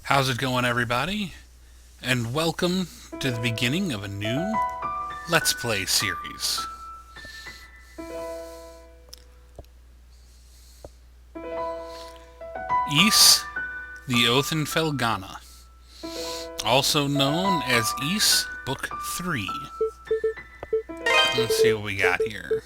How's it going, everybody? And welcome to the beginning of a new Let's Play series. Ys, the Oath in Felghana, also known as Ys Book 3. Let's see what we got here.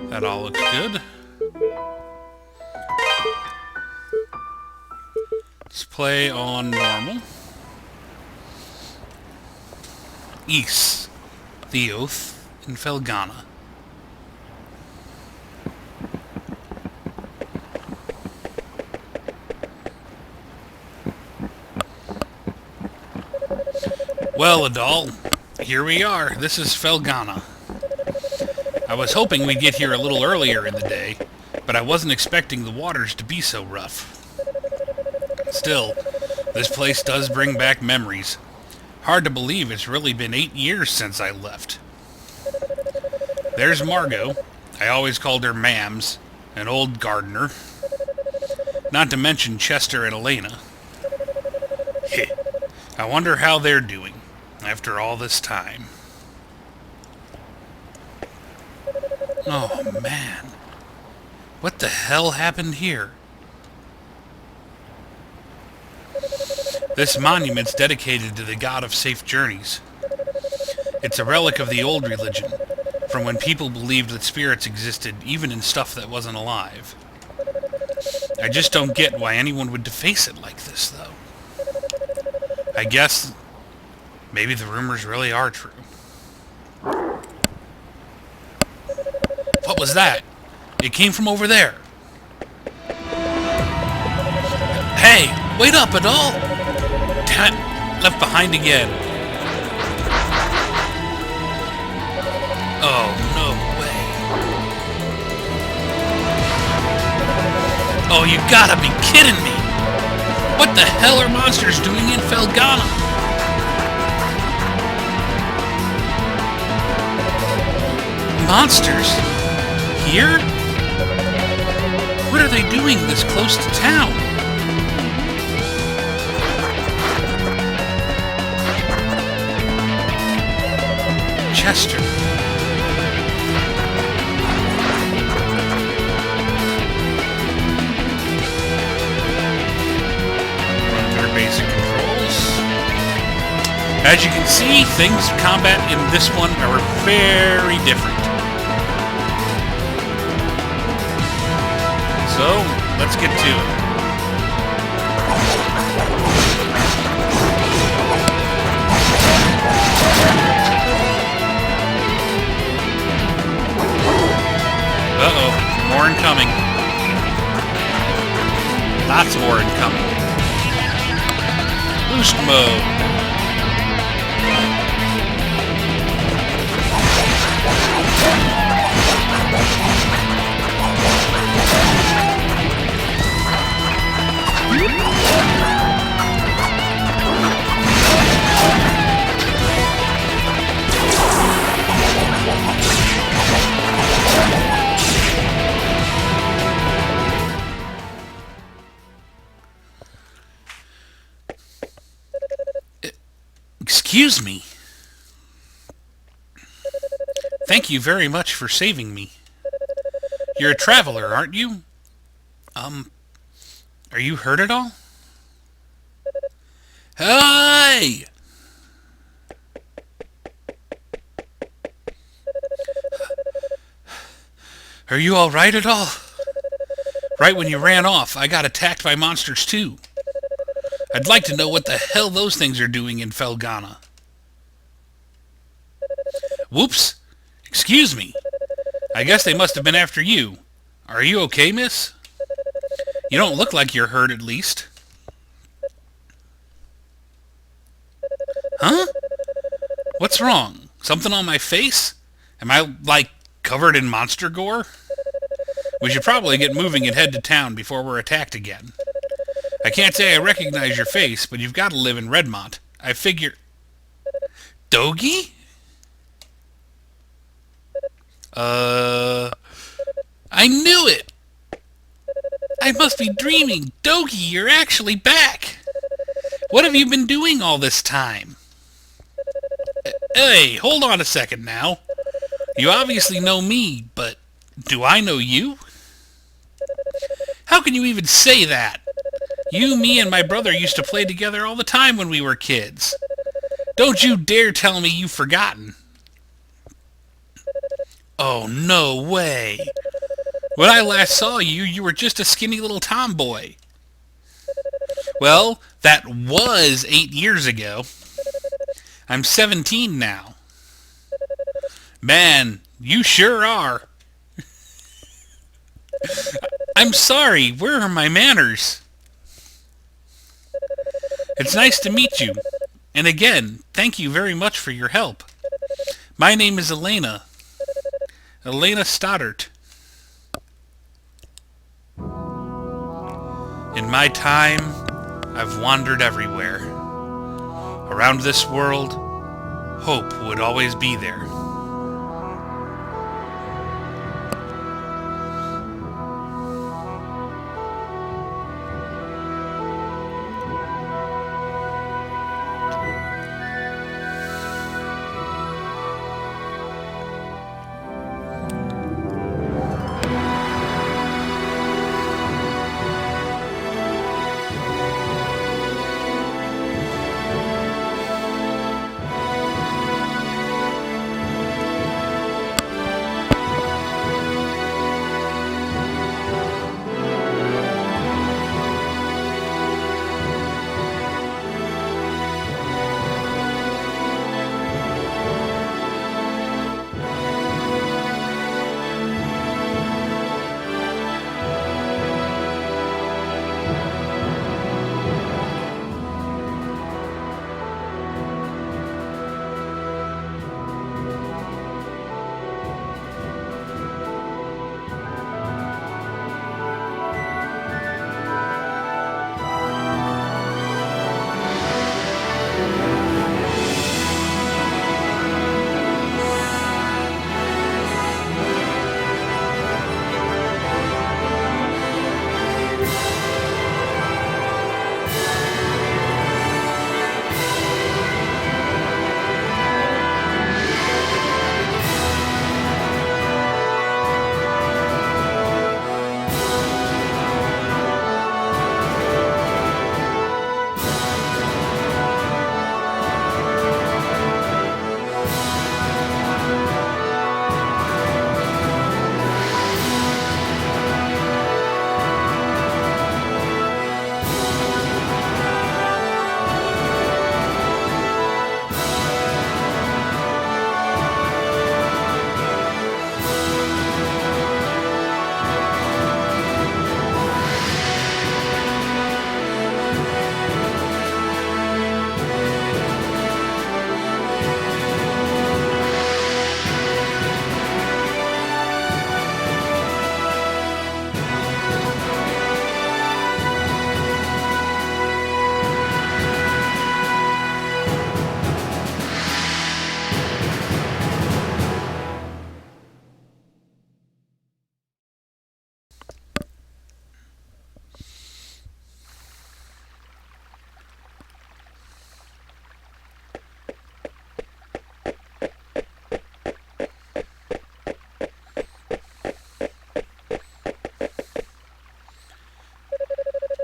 That all looks good. Let's play on normal. Ys, the Oath in Felghana. Well, Adol, here we are. This is Felghana. I was hoping we'd get here a little earlier in the day, but I wasn't expecting the waters to be so rough. Still, this place does bring back memories. Hard to believe it's really been 8 years since I left. There's Margot. I always called her Mams, an old gardener. Not to mention Chester and Elena. I wonder how they're doing after all this time. Oh, man. What the hell happened here? This monument's dedicated to the god of safe journeys. It's a relic of the old religion, from when people believed that spirits existed even in stuff that wasn't alive. I just don't get why anyone would deface it like this, though. I guess maybe the rumors really are true. What was that? It came from over there. Hey, wait up, Adol! Damn it, left behind again. Oh, no way. Oh, you gotta be kidding me! What the hell are monsters doing in Felghana? Monsters? Here? What are they doing this close to town? Chester. Run through basic controls. As you can see, things combat in this one are very different. So, let's get to it. Uh-oh, more incoming. Lots more incoming. Boost mode. Excuse me. Thank you very much for saving me. You're a traveler, aren't you? Are you hurt at all? Hey! Are you alright at all? Right when you ran off, I got attacked by monsters too. I'd like to know what the hell those things are doing in Felghana. Whoops! Excuse me. I guess they must have been after you. Are you okay, miss? You don't look like you're hurt, at least. Huh? What's wrong? Something on my face? Am I, like, covered in monster gore? We should probably get moving and head to town before we're attacked again. I can't say I recognize your face, but you've got to live in Redmont. I figure... Dogi? Uh... I knew it! I must be dreaming. Dogi, you're actually back! What have you been doing all this time? Hey, hold on a second now. You obviously know me, but do I know you? How can you even say that? You, me, and my brother used to play together all the time when we were kids. Don't you dare tell me you've forgotten. Oh, no way. When I last saw you, you were just a skinny little tomboy. Well, that was 8 years ago. I'm 17 now. Man, you sure are. I'm sorry, where are my manners? It's nice to meet you. And again, thank you very much for your help. My name is Elena. Elena Stoddart. In my time, I've wandered everywhere. Around this world, hope would always be there.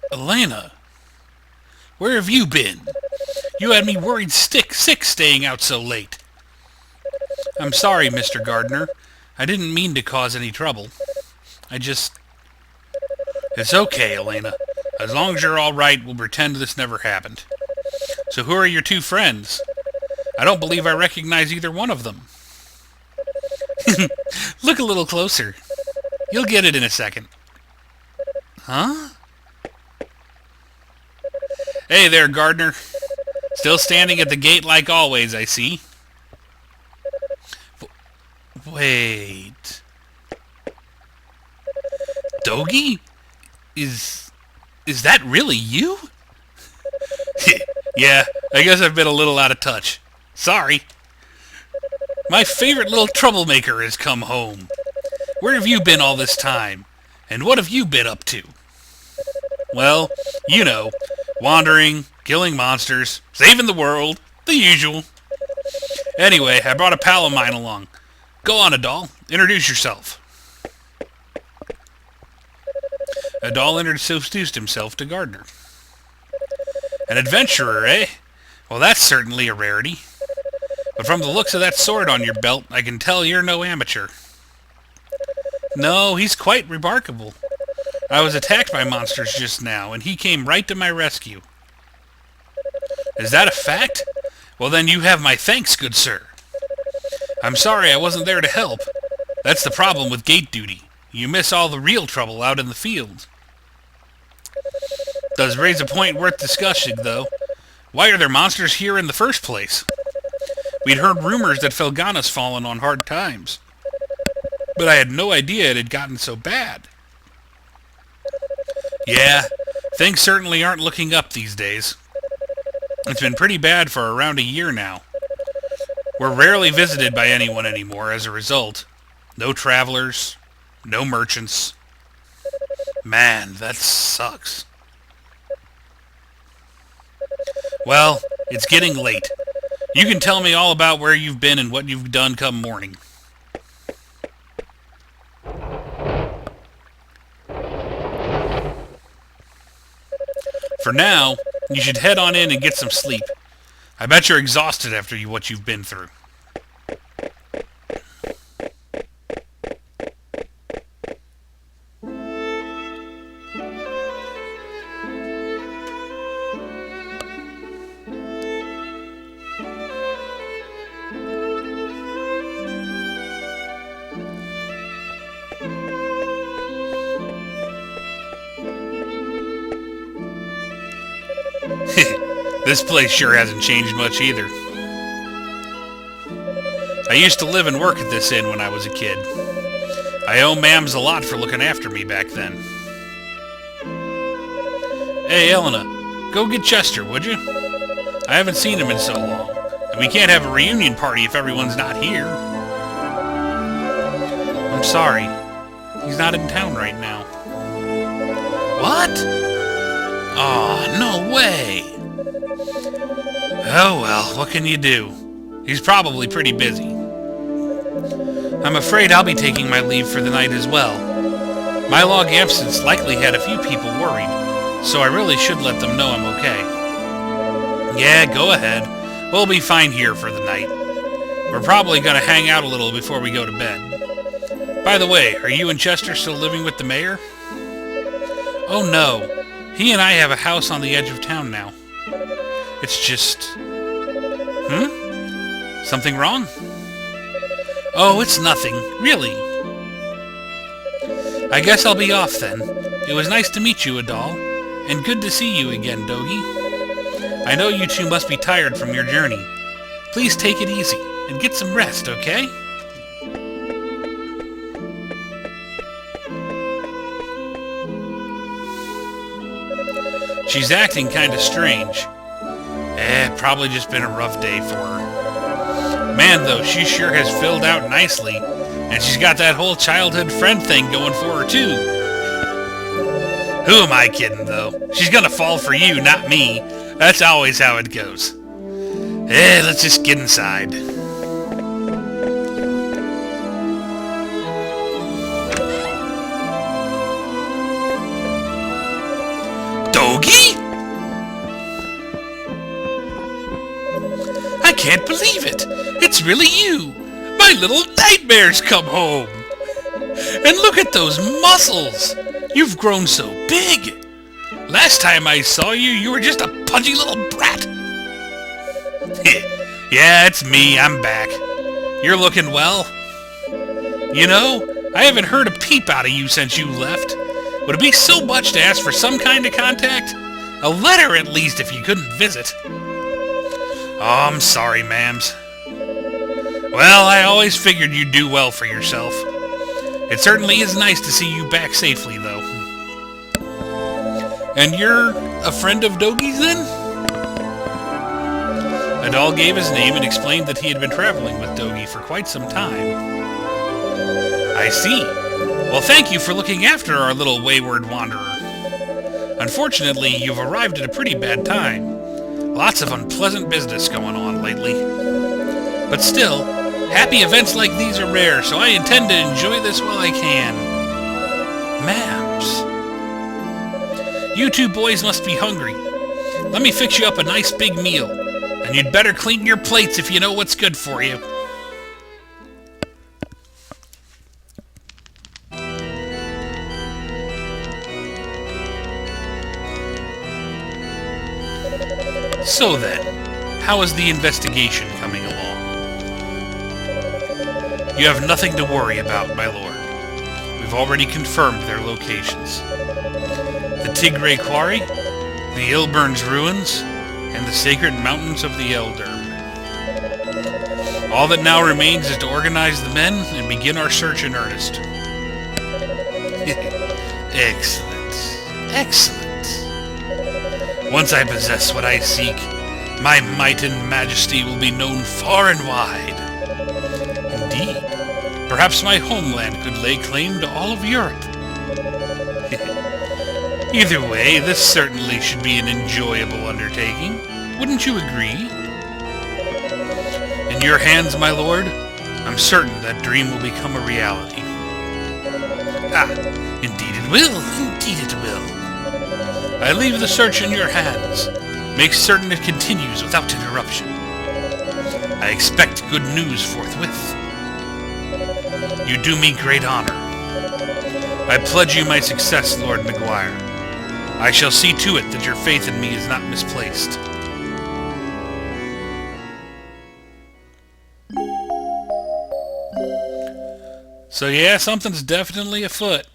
Elena, where have you been? You had me worried sick staying out so late. I'm sorry, Mr. Gardner. I didn't mean to cause any trouble. It's okay, Elena. As long as you're all right, we'll pretend this never happened. So who are your two friends? I don't believe I recognize either one of them. Look a little closer. You'll get it in a second. Huh? Hey there, Gardner. Still standing at the gate like always, I see. Wait. Dogi? Is that really you? Yeah, I guess I've been a little out of touch. Sorry. My favorite little troublemaker has come home. Where have you been all this time? And what have you been up to? Well, you know, wandering, killing monsters, saving the world, the usual. Anyway, I brought a pal of mine along. Go on, Adol. Introduce yourself. Adol introduced himself to Gardner. An adventurer, eh? Well, that's certainly a rarity. But from the looks of that sword on your belt, I can tell you're no amateur. No, he's quite remarkable. I was attacked by monsters just now, and he came right to my rescue. Is that a fact? Well, then you have my thanks, good sir. I'm sorry I wasn't there to help. That's the problem with gate duty. You miss all the real trouble out in the field. Does raise a point worth discussing, though. Why are there monsters here in the first place? We'd heard rumors that Felghana's fallen on hard times, but I had no idea it had gotten so bad. Yeah, things certainly aren't looking up these days. It's been pretty bad for around a year now. We're rarely visited by anyone anymore as a result. No travelers, no merchants. Man, that sucks. Well, it's getting late. You can tell me all about where you've been and what you've done come morning. For now, you should head on in and get some sleep. I bet you're exhausted after what you've been through. This place sure hasn't changed much either. I used to live and work at this inn when I was a kid. I owe Mams a lot for looking after me back then. Hey, Elena, go get Chester, would you? I haven't seen him in so long, and we can't have a reunion party if everyone's not here. I'm sorry. He's not in town right now. What? Aw, no way! Oh well, what can you do? He's probably pretty busy. I'm afraid I'll be taking my leave for the night as well. My long absence likely had a few people worried, so I really should let them know I'm okay. Yeah, go ahead. We'll be fine here for the night. We're probably gonna hang out a little before we go to bed. By the way, are you and Chester still living with the mayor? Oh no. He and I have a house on the edge of town now. It's just... Something wrong? Oh, it's nothing. Really. I guess I'll be off then. It was nice to meet you, Adol. And good to see you again, Dogi. I know you two must be tired from your journey. Please take it easy and get some rest, okay? She's acting kinda strange. Probably just been a rough day for her. Man, though, she sure has filled out nicely, and she's got that whole childhood friend thing going for her, too. Who am I kidding, though? She's gonna fall for you, not me. That's always how it goes. Let's just get inside. Dogi? I can't believe it! It's really you! My little nightmare's come home! And look at those muscles! You've grown so big! Last time I saw you, you were just a pudgy little brat! Yeah, it's me, I'm back. You're looking well. You know, I haven't heard a peep out of you since you left. Would it be so much to ask for some kind of contact? A letter at least if you couldn't visit. Oh, I'm sorry, Mams. Well, I always figured you'd do well for yourself. It certainly is nice to see you back safely, though. And you're a friend of Dogi's, then? Adol gave his name and explained that he had been traveling with Dogi for quite some time. I see. Well, thank you for looking after our little wayward wanderer. Unfortunately, you've arrived at a pretty bad time. Lots of unpleasant business going on lately. But still, happy events like these are rare, so I intend to enjoy this while I can. Maps. You two boys must be hungry. Let me fix you up a nice big meal, and you'd better clean your plates if you know what's good for you. So then, how is the investigation coming along? You have nothing to worry about, my lord. We've already confirmed their locations. The Tigray Quarry, the Ilburn's Ruins, and the Sacred Mountains of the Eldurm. All that now remains is to organize the men and begin our search in earnest. Excellent. Excellent. Once I possess what I seek, my might and majesty will be known far and wide. Indeed, perhaps my homeland could lay claim to all of Europe. Either way, this certainly should be an enjoyable undertaking. Wouldn't you agree? In your hands, my lord, I'm certain that dream will become a reality. Ah, indeed it will. Indeed it will. I leave the search in your hands. Make certain it continues without interruption. I expect good news forthwith. You do me great honor. I pledge you my success, Lord McGuire. I shall see to it that your faith in me is not misplaced. So yeah, something's definitely afoot.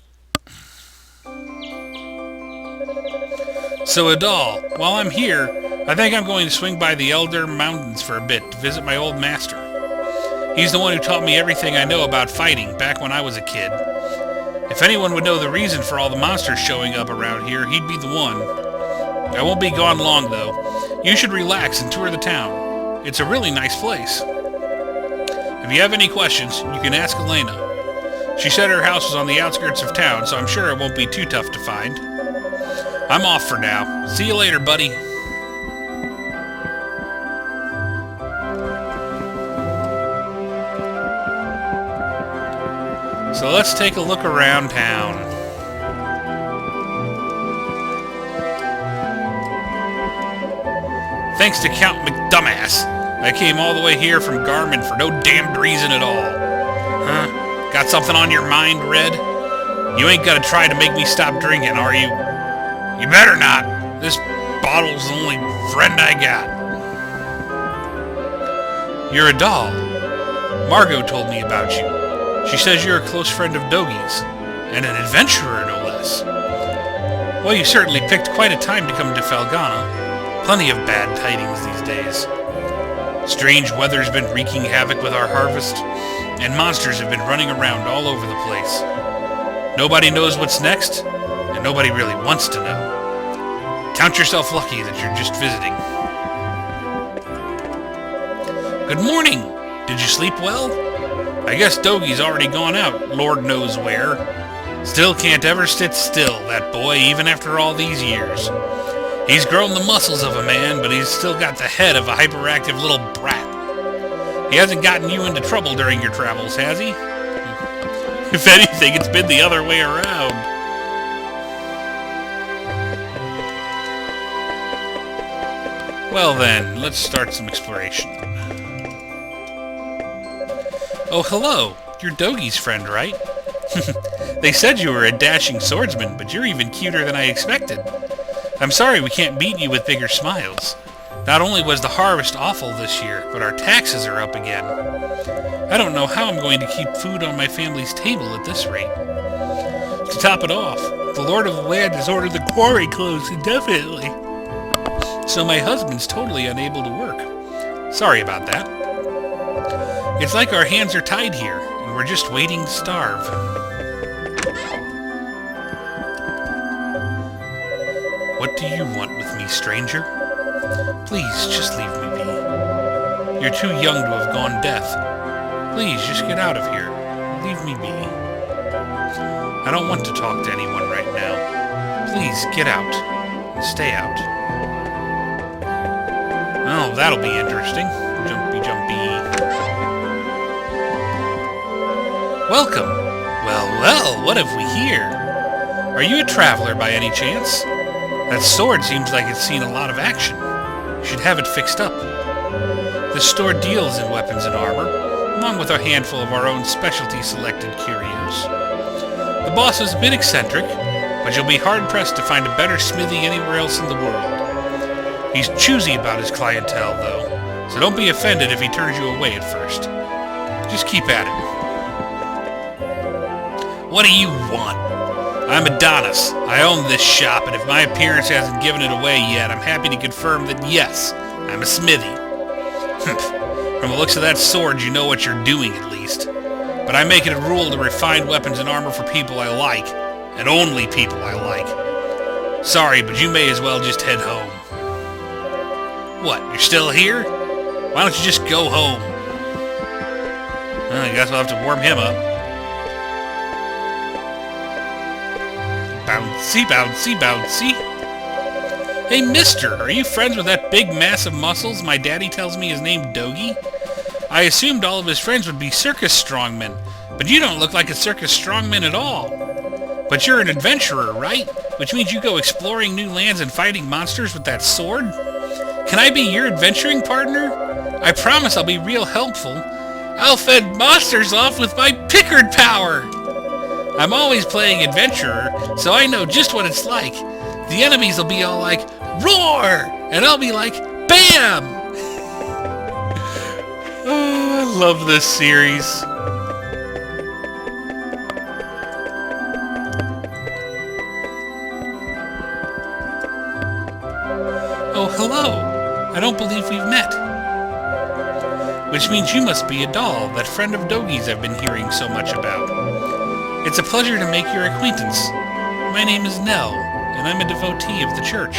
So Adol, while I'm here, I think I'm going to swing by the Elder Mountains for a bit to visit my old master. He's the one who taught me everything I know about fighting back when I was a kid. If anyone would know the reason for all the monsters showing up around here, he'd be the one. I won't be gone long, though. You should relax and tour the town. It's a really nice place. If you have any questions, you can ask Elena. She said her house was on the outskirts of town, so I'm sure it won't be too tough to find. I'm off for now. See you later, buddy. So let's take a look around town. Thanks to Count McDumbass, I came all the way here from Garmin for no damned reason at all. Huh? Got something on your mind, Red? You ain't gonna try to make me stop drinking, are you? You better not. This bottle's the only friend I got. You're a doll. Margot told me about you. She says you're a close friend of Dogi's, and an adventurer, no less. Well, you certainly picked quite a time to come to Felghana. Plenty of bad tidings these days. Strange weather's been wreaking havoc with our harvest, and monsters have been running around all over the place. Nobody knows what's next, and nobody really wants to know. Count yourself lucky that you're just visiting. Good morning! Did you sleep well? I guess Dogi's already gone out, Lord knows where. Still can't ever sit still, that boy, even after all these years. He's grown the muscles of a man, but he's still got the head of a hyperactive little brat. He hasn't gotten you into trouble during your travels, has he? If anything, it's been the other way around. Well then, let's start some exploration. Oh, hello. You're Dogi's friend, right? They said you were a dashing swordsman, but you're even cuter than I expected. I'm sorry we can't beat you with bigger smiles. Not only was the harvest awful this year, but our taxes are up again. I don't know how I'm going to keep food on my family's table at this rate. To top it off, the Lord of the Land has ordered the quarry closed indefinitely. So my husband's totally unable to work. Sorry about that. It's like our hands are tied here, and we're just waiting to starve. What do you want with me, stranger? Please, just leave me be. You're too young to have gone deaf. Please, just get out of here. Leave me be. I don't want to talk to anyone right now. Please, get out. And stay out. Oh, that'll be interesting. Jumpy, jumpy. Welcome. Well, what have we here? Are you a traveler by any chance? That sword seems like it's seen a lot of action. You should have it fixed up. This store deals in weapons and armor, along with a handful of our own specialty selected curios. The boss is a bit eccentric, but you'll be hard-pressed to find a better smithy anywhere else in the world. He's choosy about his clientele, though, so don't be offended if he turns you away at first. Just keep at it. What do you want? I'm Adonis. I own this shop, and if my appearance hasn't given it away yet, I'm happy to confirm that yes, I'm a smithy. From the looks of that sword, you know what you're doing, at least. But I make it a rule to refine weapons and armor for people I like, and only people I like. Sorry, but you may as well just head home. What, you're still here? Why don't you just go home? Well, I guess we'll have to warm him up. Bouncy, bouncy, bouncy. Hey, mister, are you friends with that big mass of muscles my daddy tells me is named Dogie? I assumed all of his friends would be circus strongmen, but you don't look like a circus strongman at all. But you're an adventurer, right? Which means you go exploring new lands and fighting monsters with that sword? Can I be your adventuring partner? I promise I'll be real helpful. I'll fend monsters off with my Pickard power! I'm always playing adventurer, so I know just what it's like. The enemies will be all like, roar! And I'll be like, bam! Oh, I love this series. Oh, hello. I don't believe we've met. Which means you must be Adol, that friend of Dogie's I've been hearing so much about. It's a pleasure to make your acquaintance. My name is Nell, and I'm a devotee of the church.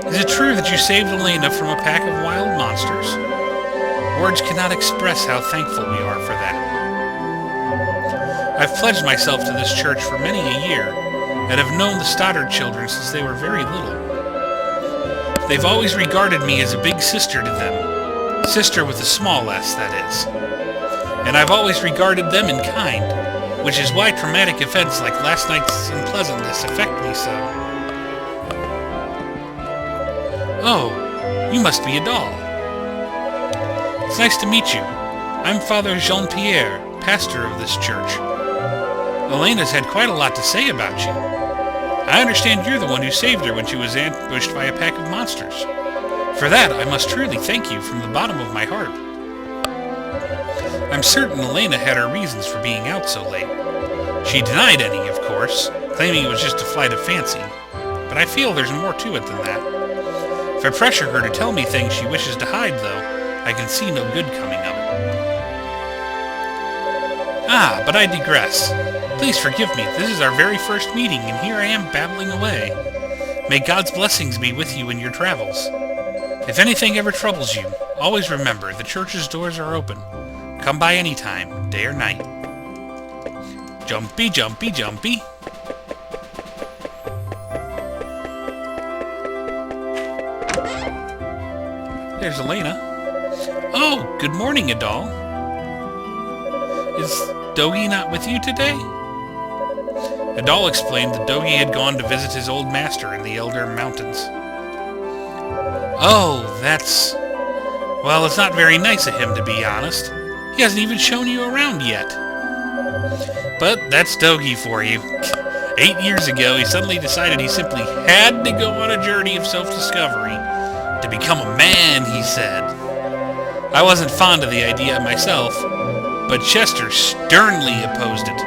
Is it true that you saved Elena from a pack of wild monsters? Words cannot express how thankful we are for that. I've pledged myself to this church for many a year, and have known the Stoddard children since they were very little. They've always regarded me as a big sister to them. Sister with a small s, that is. And I've always regarded them in kind, which is why traumatic events like last night's unpleasantness affect me so. Oh, you must be Adol. It's nice to meet you. I'm Father Jean-Pierre, pastor of this church. Elena's had quite a lot to say about you. I understand you're the one who saved her when she was ambushed by a pack of monsters. For that, I must truly thank you from the bottom of my heart. I'm certain Elena had her reasons for being out so late. She denied any, of course, claiming it was just a flight of fancy. But I feel there's more to it than that. If I pressure her to tell me things she wishes to hide, though, I can see no good coming of it. Ah, but I digress. Please forgive me, this is our very first meeting, and here I am babbling away. May God's blessings be with you in your travels. If anything ever troubles you, always remember the church's doors are open. Come by any time, day or night. Jumpy, jumpy, jumpy. There's Elena. Oh, good morning, Adol. Is Dogie not with you today? Adol explained that Dogie had gone to visit his old master in the Elder Mountains. Oh, that's... Well, it's not very nice of him, to be honest. He hasn't even shown you around yet. But that's Dogie for you. 8 years ago, he suddenly decided he simply had to go on a journey of self-discovery. To become a man, he said. I wasn't fond of the idea myself, but Chester sternly opposed it.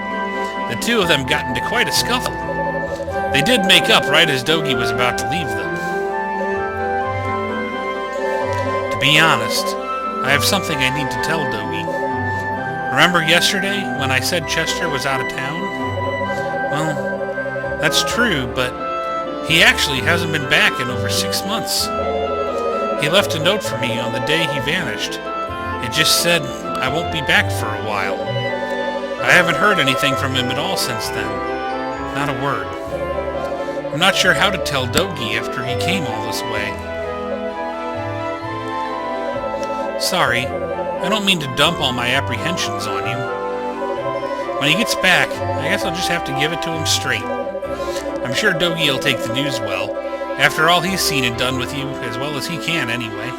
The two of them got into quite a scuffle. They did make up right as Dogie was about to leave them. To be honest, I have something I need to tell Dogie. Remember yesterday when I said Chester was out of town? Well, that's true, but he actually hasn't been back in over 6 months. He left a note for me on the day he vanished. It just said I won't be back for a while. I haven't heard anything from him at all since then. Not a word. I'm not sure how to tell Dogi after he came all this way. Sorry, I don't mean to dump all my apprehensions on you. When he gets back, I guess I'll just have to give it to him straight. I'm sure Dogi will take the news well. After all, he's seen and done with you as well as he can anyway.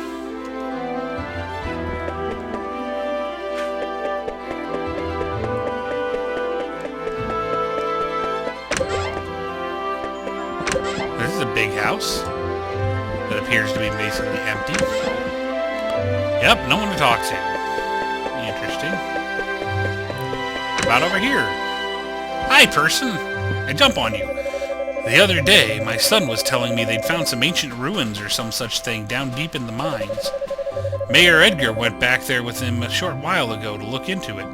This is a big house that appears to be basically empty. Yep, no one to talk to. Interesting. About over here. Hi, person! I jump on you. The other day, my son was telling me they'd found some ancient ruins or some such thing down deep in the mines. Mayor Edgar went back there with him a short while ago to look into it.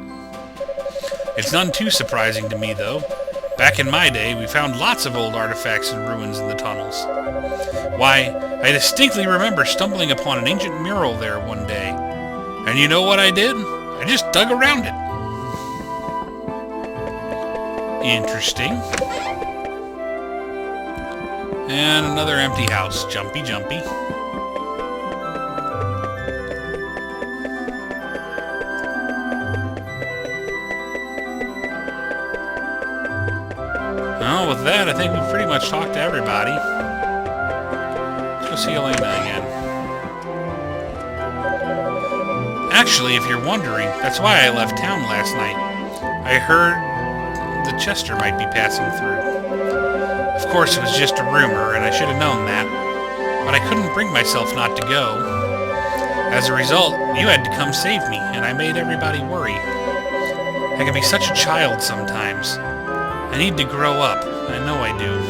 It's none too surprising to me, though. Back in my day, we found lots of old artifacts and ruins in the tunnels. Why, I distinctly remember stumbling upon an ancient mural there one day. And you know what I did? I just dug around it. Interesting. And another empty house. Jumpy, jumpy. Well, with that, I think we've pretty much talked to everybody. Let's go see Elena again. Actually, if you're wondering, that's why I left town last night. I heard that Chester might be passing through. Of course, it was just a rumor, and I should have known that. But I couldn't bring myself not to go. As a result, you had to come save me, and I made everybody worry. I can be such a child sometimes. I need to grow up. I know I do.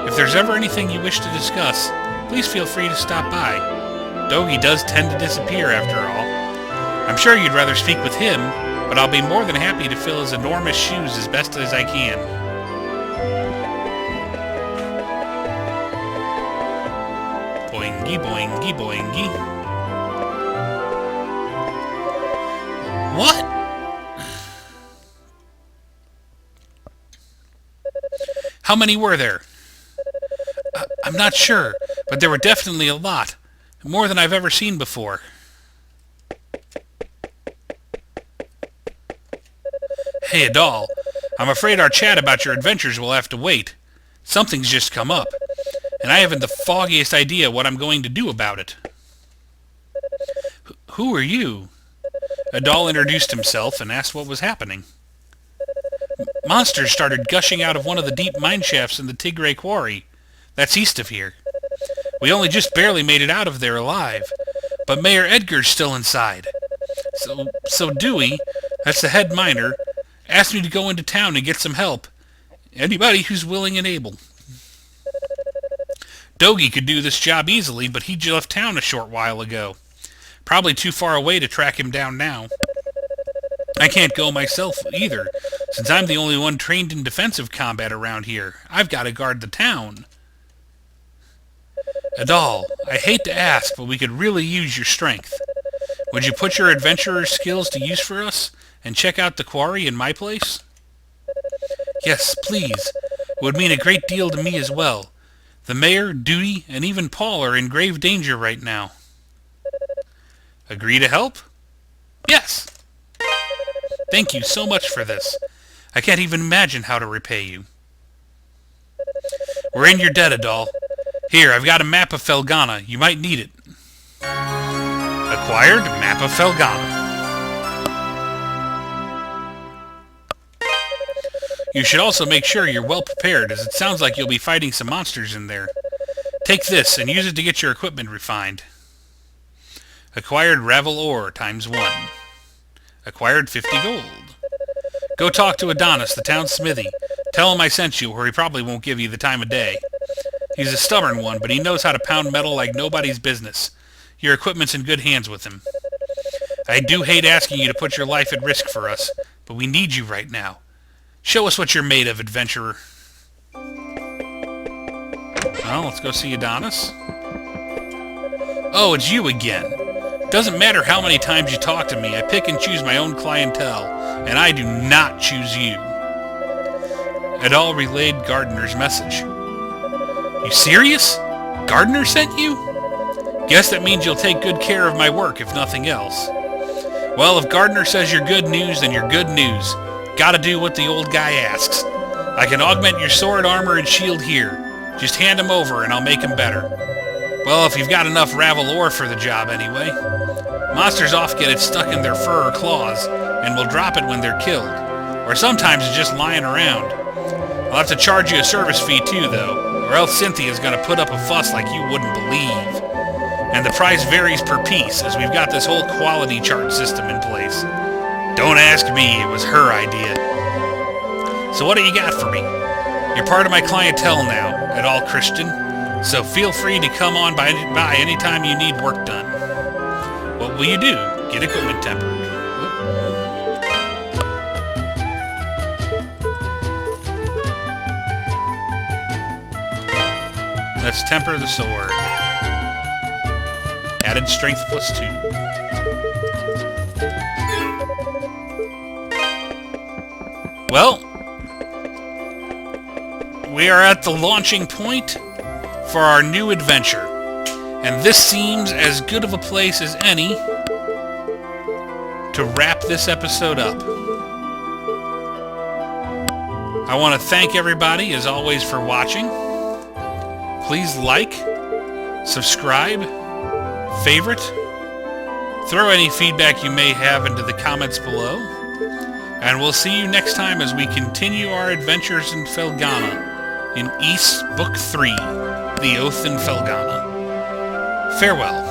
If there's ever anything you wish to discuss, please feel free to stop by. Dogi does tend to disappear after all. I'm sure you'd rather speak with him, but I'll be more than happy to fill his enormous shoes as best as I can. Boingy, boingy, boingy. What? How many were there? I'm not sure, but there were definitely a lot. More than I've ever seen before. Hey, Adol. I'm afraid our chat about your adventures will have to wait. Something's just come up, and I haven't the foggiest idea what I'm going to do about it. Who are you? Adol introduced himself and asked what was happening. Monsters started gushing out of one of the deep mine shafts in the Tigray quarry. That's east of here. We only just barely made it out of there alive, but Mayor Edgar's still inside. So Dewey, that's the head miner, asked me to go into town and get some help. Anybody who's willing and able. Dogi could do this job easily, but he left town a short while ago. Probably too far away to track him down now. I can't go myself either, since I'm the only one trained in defensive combat around here. I've got to guard the town. Adol, I hate to ask, but we could really use your strength. Would you put your adventurer skills to use for us, and check out the quarry in my place? Yes, please. It would mean a great deal to me as well. The mayor, Dewey, and even Paul are in grave danger right now. Agree to help? Yes. Thank you so much for this. I can't even imagine how to repay you. We're in your debt, Adol. Here, I've got a map of Felghana. You might need it. Acquired map of Felghana. You should also make sure you're well prepared, as it sounds like you'll be fighting some monsters in there. Take this and use it to get your equipment refined. Acquired Ravel ore ×1. Acquired 50 gold. Go talk to Adonis, the town smithy. Tell him I sent you, or he probably won't give you the time of day. He's a stubborn one, but he knows how to pound metal like nobody's business. Your equipment's in good hands with him. I do hate asking you to put your life at risk for us, but we need you right now. Show us what you're made of, adventurer. Well, let's go see Adonis. Oh, it's you again. Doesn't matter how many times you talk to me, I pick and choose my own clientele, and I do not choose you. Adol relayed Gardner's message. You serious? Gardner sent you? Guess that means you'll take good care of my work, if nothing else. Well, if Gardner says you're good news, then you're good news. Gotta do what the old guy asks. I can augment your sword, armor, and shield here. Just hand them over and I'll make them better. Well, if you've got enough ravel ore for the job anyway. Monsters often get it stuck in their fur or claws, and will drop it when they're killed. Or sometimes it's just lying around. I'll have to charge you a service fee too, though, or else Cynthia's gonna put up a fuss like you wouldn't believe. And the price varies per piece, as we've got this whole quality chart system in place. Don't ask me, it was her idea. So what do you got for me? You're part of my clientele now, Adol Christian, so feel free to come on by anytime you need work done. What will you do? Get equipment tempered. Let's temper the sword. Added strength +2. Well, we are at the launching point for our new adventure, and this seems as good of a place as any to wrap this episode up. I want to thank everybody, as always, for watching. Please like, subscribe, favorite, throw any feedback you may have into the comments below, and we'll see you next time as we continue our adventures in Felghana, in East Book 3, The Oath in Felghana. Farewell.